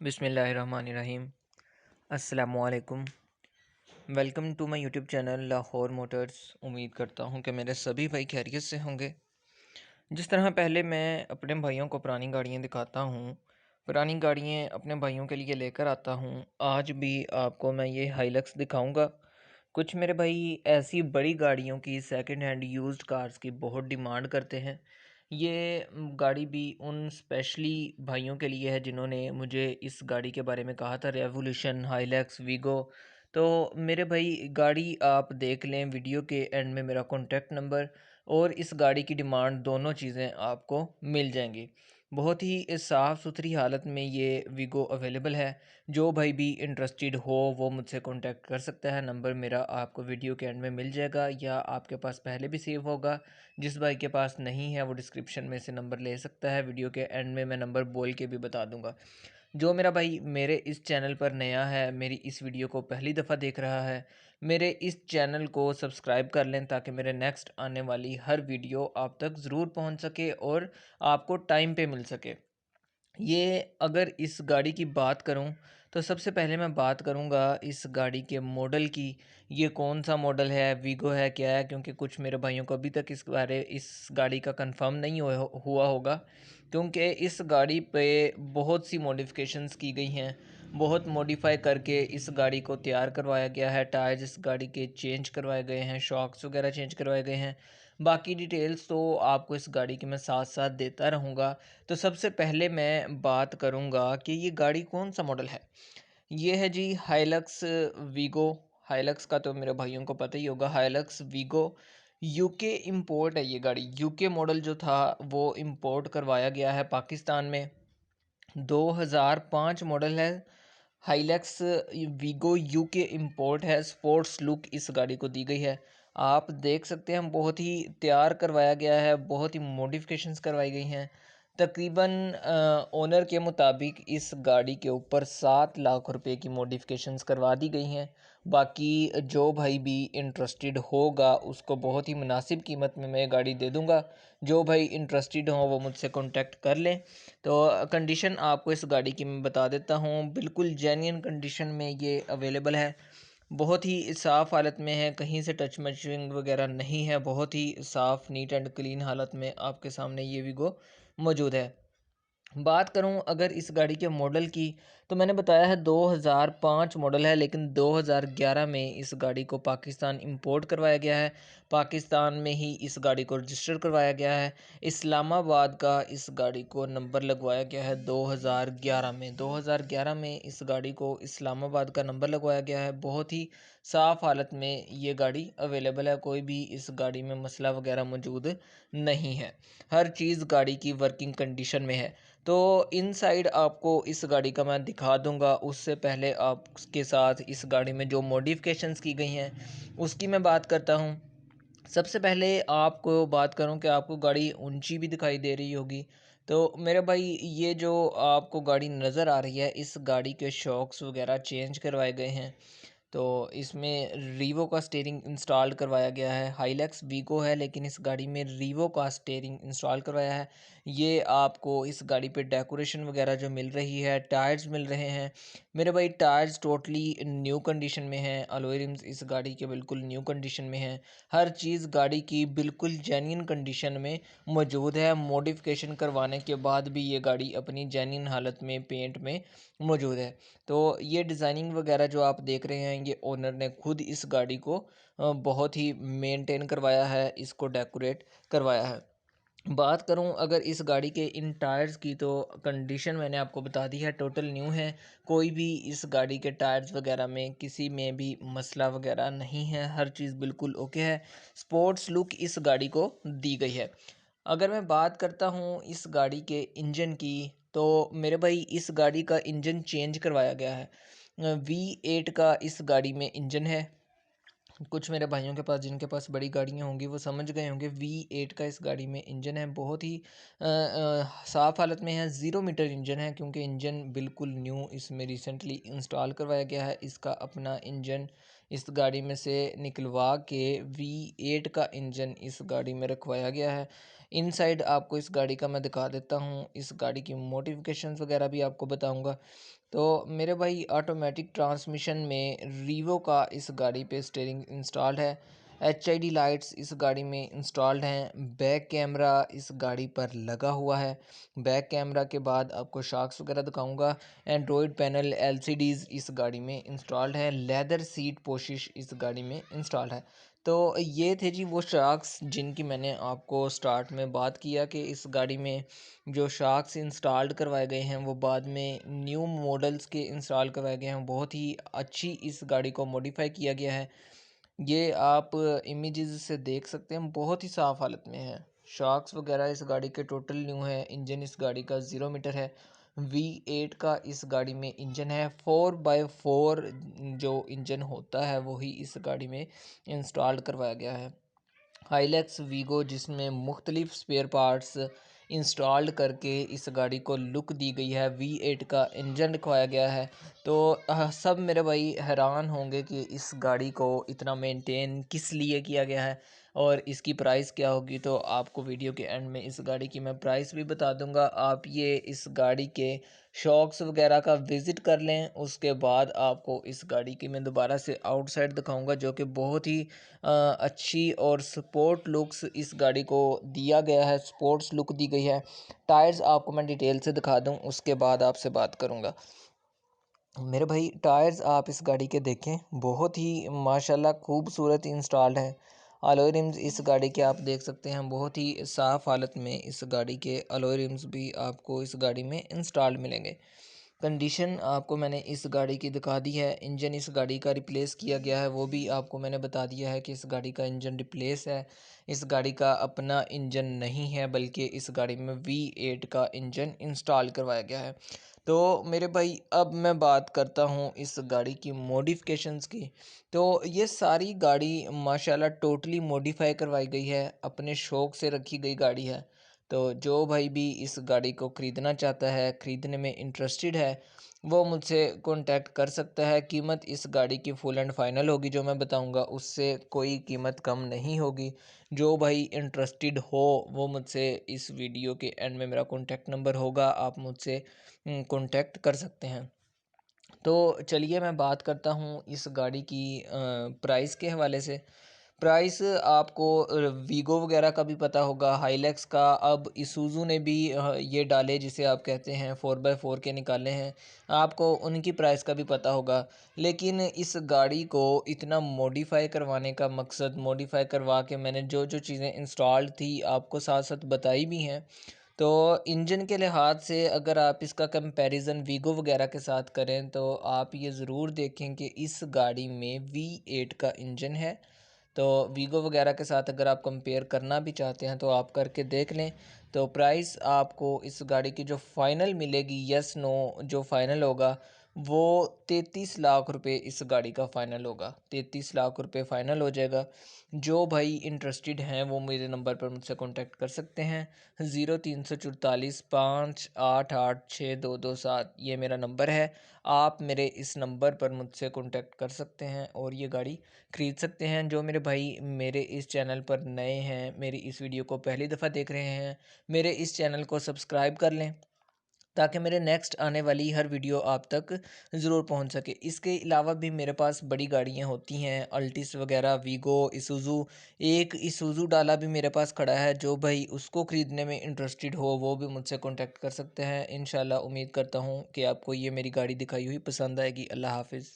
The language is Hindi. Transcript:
बिस्मिल्लाहिर्रहमानिर्रहीम। अस्सलामुअलैकुम। Welcome to my YouTube channel Lahore motors. उम्मीद करता हूँ कि मेरे सभी भाई खैरियत से होंगे। जिस तरह पहले मैं अपने भाइयों को पुरानी गाड़ियाँ दिखाता हूँ, पुरानी गाड़ियाँ अपने भाइयों के लिए लेकर आता हूँ, आज भी आपको मैं ये हाइलक्स दिखाऊँगा। कुछ मेरे भाई ऐसी बड़ी गाड़ियों की सेकंड हैंड यूज्ड कार्स की बहुत डिमांड करते हैं। ये गाड़ी भी उन स्पेशली भाइयों के लिए है जिन्होंने मुझे इस गाड़ी के बारे में कहा था, रेवोल्यूशन, हाइलक्स, वीगो। तो मेरे भाई गाड़ी आप देख लें, वीडियो के एंड में मेरा कॉन्टैक्ट नंबर और इस गाड़ी की डिमांड दोनों चीज़ें आपको मिल जाएंगी। बहुत ही साफ़ सुथरी हालत में ये वीगो अवेलेबल है। जो भाई भी इंटरेस्टेड हो वो मुझसे कांटेक्ट कर सकता है। नंबर मेरा आपको वीडियो के एंड में मिल जाएगा या आपके पास पहले भी सेव होगा। जिस भाई के पास नहीं है वो डिस्क्रिप्शन में से नंबर ले सकता है। वीडियो के एंड में मैं नंबर बोल के भी बता दूंगा। जो मेरा भाई मेरे इस चैनल पर नया है, मेरी इस वीडियो को पहली दफ़ा देख रहा है, मेरे इस चैनल को सब्सक्राइब कर लें ताकि मेरे नेक्स्ट आने वाली हर वीडियो आप तक ज़रूर पहुंच सके और आपको टाइम पे मिल सके। ये अगर इस गाड़ी की बात करूं तो सबसे पहले मैं बात करूंगा इस गाड़ी के मॉडल की। ये कौन सा मॉडल है, वीगो है, क्या है, क्योंकि कुछ मेरे भाइयों को अभी तक इस गाड़ी का कंफर्म नहीं हुआ होगा। क्योंकि इस गाड़ी पे बहुत सी मॉडिफिकेशंस की गई हैं, बहुत मॉडिफाई करके इस गाड़ी को तैयार करवाया गया है। टायर्स इस गाड़ी के चेंज करवाए गए हैं, शॉक्स वगैरह चेंज करवाए गए हैं। बाकी डिटेल्स तो आपको इस गाड़ी की मैं साथ साथ देता रहूँगा। तो सबसे पहले मैं बात करूँगा कि ये गाड़ी कौन सा मॉडल है। ये है जी हाइलक्स वीगो। हाइलक्स का तो मेरे भाइयों को पता ही होगा। हाइलक्स वीगो यूके इंपोर्ट है। ये गाड़ी यूके मॉडल जो था वो इंपोर्ट करवाया गया है पाकिस्तान में। 2005 मॉडल है। हाइलक्स वीगो यूके इंपोर्ट है। स्पोर्ट्स लुक इस गाड़ी को दी गई है। आप देख सकते हैं बहुत ही तैयार करवाया गया है, बहुत ही मॉडिफिकेशंस करवाई गई हैं। तकरीबन ओनर के मुताबिक इस गाड़ी के ऊपर 7 लाख रुपए की मॉडिफिकेशंस करवा दी गई हैं। बाकी जो भाई भी इंटरेस्टेड होगा उसको बहुत ही मुनासिब कीमत में मैं गाड़ी दे दूंगा। जो भाई इंटरेस्टेड हो वो मुझसे कांटेक्ट कर लें। तो कंडीशन आपको इस गाड़ी की मैं बता देता हूँ। बिल्कुल जेन्युइन कंडीशन में ये अवेलेबल है। बहुत ही साफ़ हालत में है, कहीं से टच मचिंग वगैरह नहीं है। बहुत ही साफ़, नीट एंड क्लीन हालत में आपके सामने ये वीगो मौजूद है। बात करूं अगर इस गाड़ी के मॉडल की, तो मैंने बताया है 2005 मॉडल है, लेकिन 2011 में इस गाड़ी को पाकिस्तान इंपोर्ट करवाया गया है। पाकिस्तान में ही इस गाड़ी को रजिस्टर करवाया गया है। इस्लामाबाद का इस गाड़ी को नंबर लगवाया गया है 2011 में। 2011 में इस गाड़ी को इस्लामाबाद का नंबर लगवाया गया है। बहुत ही साफ़ हालत में ये गाड़ी अवेलेबल है। कोई भी इस गाड़ी में मसला वगैरह मौजूद नहीं है। हर चीज़ गाड़ी की वर्किंग कंडीशन में है। तो इनसाइड आपको इस गाड़ी का मैं दिखा दूंगा। उससे पहले आपके साथ इस गाड़ी में जो मॉडिफिकेशंस की गई हैं उसकी मैं बात करता हूं। सबसे पहले आपको बात करूं कि आपको गाड़ी ऊंची भी दिखाई दे रही होगी। तो मेरे भाई ये जो आपको गाड़ी नज़र आ रही है, इस गाड़ी के शॉक्स वगैरह चेंज करवाए गए हैं। तो इसमें रीवो का स्टीयरिंग इंस्टॉल करवाया गया है। हाइलक्स वीगो है लेकिन इस गाड़ी में रीवो का स्टीयरिंग इंस्टॉल करवाया है। ये आपको इस गाड़ी पे डेकोरेशन वगैरह जो मिल रही है, टायर्स मिल रहे हैं मेरे भाई। टायर्स टोटली न्यू कंडीशन में हैं। अलॉय रिम्स इस गाड़ी के बिल्कुल न्यू कंडीशन में हैं। हर चीज़ गाड़ी की बिल्कुल जेन्युइन कंडीशन में मौजूद है। मॉडिफिकेशन करवाने के बाद भी ये गाड़ी अपनी जेन्युइन हालत में पेंट में मौजूद है। तो ये डिज़ाइनिंग वगैरह जो आप देख रहे हैं, ये ओनर ने खुद इस गाड़ी को बहुत ही मेंटेन करवाया है, इसको डेकोरेट करवाया है। बात करूं अगर इस गाड़ी के इन टायर्स की, तो कंडीशन मैंने आपको बता दी है, टोटल न्यू है। कोई भी इस गाड़ी के टायर्स वगैरह में किसी में भी मसला वगैरह नहीं है। हर चीज़ बिल्कुल ओके है। स्पोर्ट्स लुक इस गाड़ी को दी गई है। अगर मैं बात करता हूं इस गाड़ी के इंजन की, तो मेरे भाई इस गाड़ी का इंजन चेंज करवाया गया है। V8 का इस गाड़ी में इंजन है। कुछ मेरे भाइयों के पास जिनके पास बड़ी गाड़ियाँ होंगी वो समझ गए होंगे। V8 का इस गाड़ी में इंजन है। बहुत ही साफ़ हालत में है। 0 मीटर इंजन है क्योंकि इंजन बिल्कुल न्यू इसमें रिसेंटली इंस्टॉल करवाया गया है। इसका अपना इंजन इस गाड़ी में से निकलवा के V8 का इंजन इस गाड़ी में रखवाया गया है। इनसाइड आपको इस गाड़ी का मैं दिखा देता हूँ, इस गाड़ी की मॉडिफिकेशंस वगैरह भी आपको बताऊँगा। तो मेरे भाई ऑटोमेटिक ट्रांसमिशन में रीवो का इस गाड़ी पे स्टीयरिंग इंस्टॉल्ड है। HID लाइट्स इस गाड़ी में इंस्टॉल्ड हैं। बैक कैमरा इस गाड़ी पर लगा हुआ है। बैक कैमरा के बाद आपको शॉक्स वगैरह दिखाऊंगा। एंड्रॉयड पैनल LCDs इस गाड़ी में इंस्टॉल्ड है। लेदर सीट पोशिश इस गाड़ी में इंस्टॉल्ड है। तो ये थे जी वो शॉक्स जिनकी मैंने आपको स्टार्ट में बात किया कि इस गाड़ी में जो शॉक्स इंस्टॉल्ड करवाए गए हैं वो बाद में न्यू मॉडल्स के इंस्टॉल करवाए गए हैं। बहुत ही अच्छी इस गाड़ी को मॉडिफाई किया गया है। ये आप इमेजेस से देख सकते हैं, बहुत ही साफ़ हालत में है। शॉक्स वगैरह इस गाड़ी के टोटल न्यू है। इंजन इस गाड़ी का 0 मीटर है। V8 का इस गाड़ी में इंजन है। 4x4 जो इंजन होता है वही इस गाड़ी में इंस्टॉल करवाया गया है। हाइलैक्स वीगो जिसमें मुख्तलिफ स्पेयर पार्ट्स इंस्टॉल्ड करके इस गाड़ी को लुक दी गई है। V8 का इंजन दिखवाया गया है। तो सब मेरे भाई हैरान होंगे कि इस गाड़ी को इतना मेंटेन किस लिए किया गया है और इसकी प्राइस क्या होगी। तो आपको वीडियो के एंड में इस गाड़ी की मैं प्राइस भी बता दूंगा। आप ये इस गाड़ी के शॉक्स वगैरह का विज़िट कर लें, उसके बाद आपको इस गाड़ी की मैं दोबारा से आउटसाइड दिखाऊंगा जो कि बहुत ही अच्छी और स्पोर्ट लुक्स इस गाड़ी को दिया गया है, स्पोर्ट्स लुक दी गई है। टायर्स आपको मैं डिटेल से दिखा दूं, उसके बाद आपसे बात करूंगा। मेरे भाई टायर्स आप इस गाड़ी के देखें, बहुत ही माशाल्लाह खूबसूरत इंस्टॉल्ड है। अलॉय रिम्स इस गाड़ी के आप देख सकते हैं, बहुत ही साफ़ हालत में इस गाड़ी के अलॉय रिम्स भी आपको इस गाड़ी में इंस्टॉल्ड मिलेंगे। कंडीशन आपको मैंने इस गाड़ी की दिखा दी है। इंजन इस गाड़ी का रिप्लेस किया गया है, वो भी आपको मैंने बता दिया है कि इस गाड़ी का इंजन रिप्लेस है। इस गाड़ी का अपना इंजन नहीं है, बल्कि इस गाड़ी में V8 का इंजन इंस्टॉल करवाया गया है। तो मेरे भाई अब मैं बात करता हूँ इस गाड़ी की मॉडिफिकेशंस की। तो ये सारी गाड़ी माशाल्लाह टोटली मॉडिफाई करवाई गई है, अपने शौक़ से रखी गई गाड़ी है। तो जो भाई भी इस गाड़ी को ख़रीदना चाहता है, ख़रीदने में इंटरेस्टेड है, वो मुझसे कांटेक्ट कर सकता है। कीमत इस गाड़ी की फुल एंड फाइनल होगी, जो मैं बताऊंगा उससे कोई कीमत कम नहीं होगी। जो भाई इंटरेस्टेड हो वो मुझसे इस वीडियो के एंड में मेरा कांटेक्ट नंबर होगा, आप मुझसे कांटेक्ट कर सकते हैं। तो चलिए मैं बात करता हूँ इस गाड़ी की प्राइस के हवाले से। प्राइस आपको वीगो वगैरह का भी पता होगा, हाइलैक्स का, अब इसूज़ू ने भी ये डाले जिसे आप कहते हैं 4x4 के निकाले हैं, आपको उनकी प्राइस का भी पता होगा। लेकिन इस गाड़ी को इतना मॉडिफाई करवाने का मकसद, मॉडिफाई करवा के मैंने जो जो चीज़ें इंस्टॉल्ड थी आपको साथ साथ बताई भी हैं। तो इंजन के लिहाज से अगर आप इसका कंपैरिजन वीगो वगैरह के साथ करें तो आप ये ज़रूर देखें कि इस गाड़ी में V8 का इंजन है। तो वीगो वगैरह के साथ अगर आप कंपेयर करना भी चाहते हैं तो आप करके देख लें। तो प्राइस आपको इस गाड़ी की जो फ़ाइनल मिलेगी, यस नो जो फ़ाइनल होगा वो 33 लाख रुपए इस गाड़ी का फ़ाइनल होगा। 33 लाख रुपए फ़ाइनल हो जाएगा। जो भाई इंटरेस्टेड हैं वो मेरे नंबर पर मुझसे कांटेक्ट कर सकते हैं। 0344 588 6227 ये मेरा नंबर है। आप मेरे इस नंबर पर मुझसे कांटेक्ट कर सकते हैं और ये गाड़ी ख़रीद सकते हैं। जो मेरे भाई मेरे इस चैनल पर नए हैं, मेरी इस वीडियो को पहली दफ़ा देख रहे हैं, मेरे इस चैनल को सब्सक्राइब कर लें ताकि मेरे नेक्स्ट आने वाली हर वीडियो आप तक ज़रूर पहुंच सके। इसके अलावा भी मेरे पास बड़ी गाड़ियां होती हैं, अल्टिस वगैरह, वीगो, इसूज़ू। एक इसूज़ू डाला भी मेरे पास खड़ा है, जो भाई उसको ख़रीदने में इंटरेस्टेड हो वो भी मुझसे कांटेक्ट कर सकते हैं। इंशाल्लाह उम्मीद करता हूँ कि आपको ये मेरी गाड़ी दिखाई हुई पसंद आएगी। अल्लाह हाफ़िज़।